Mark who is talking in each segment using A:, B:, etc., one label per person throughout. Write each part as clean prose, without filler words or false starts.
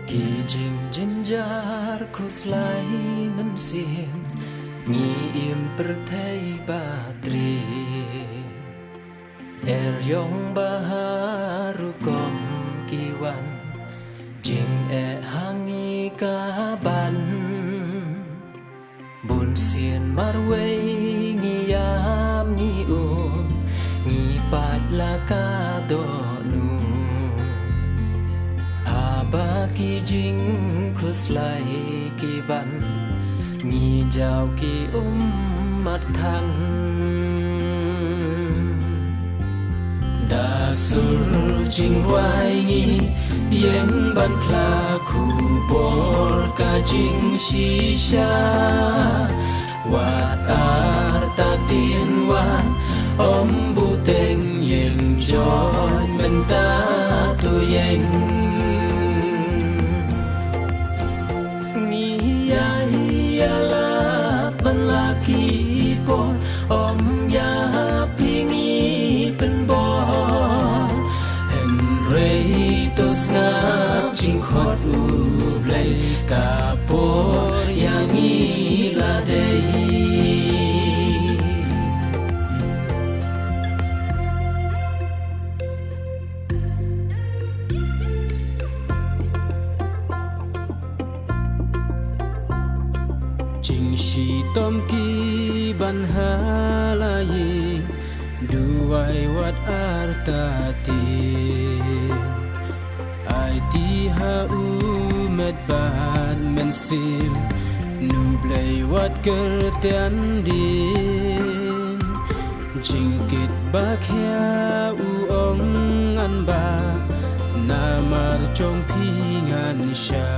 A: Kỳ trình chân jar kuslai mensim ngiem perthai batri yong baharu kom kiwan jing hangi kaban bun sien marway ngiyam ni ngi pat la ka do nu Ki jing kuslai ki ban nghi jao ki mặt thăng da sur jing wai nghi yen ban pla khu bol ka jing shisha wat ar ta tin wan bu teng yen joy men ta tu yen ya pingi penbo Henry to snap jing khot u play kapor yang ila day jing shi tom ki ban halayin duai wat artati ai ti ha u met ban mensim nu blai wat kertian din jingkit ba khia u ong an ba namar chong pingan sha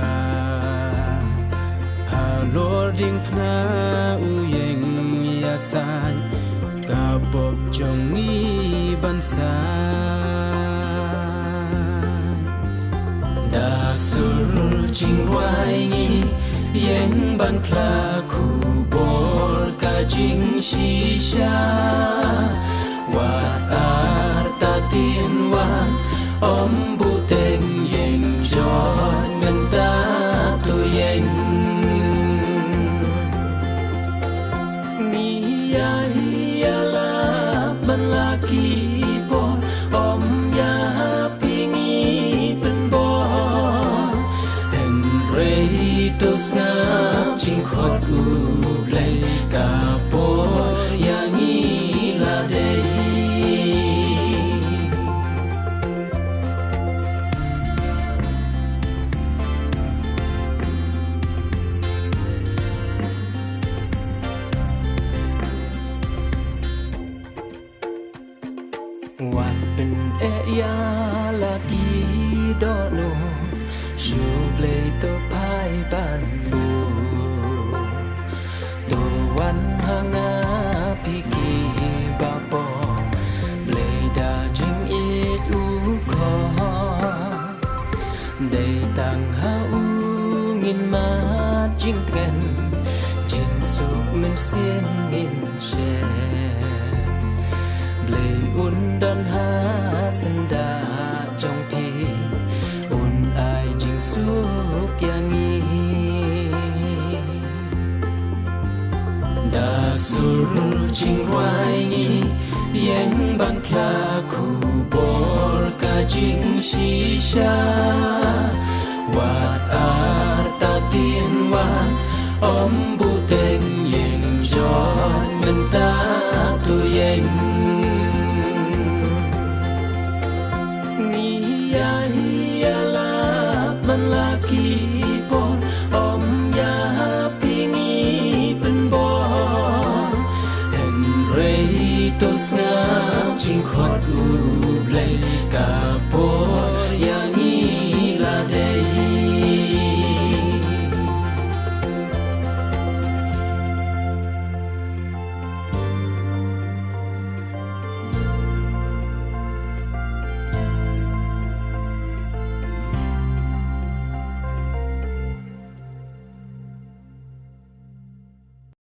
A: Lord ding pna u yeng ya san ka pop chong ni ban san da sur jing wai ngi yeng ban pla khu bol ka jing shisha wat ar ta tin wan bu teng yeng joy men ta tu yeng laki por ya pingi penbo Henry to snap jing khot u play kapor yang ila day Wat pen ya lagi do no su play to pai ban bu do wan hanga piki ba po play da jing it u kho dei tang ha u ngin ma jing tren jing su men sim in she Blay undan ha senda trong pi un ai jing suk yang i da sur jing wai ngi yen ban pla khu bol ka jing shisha wat ar ta tin wan bu teng yen joy men ta tu yen laki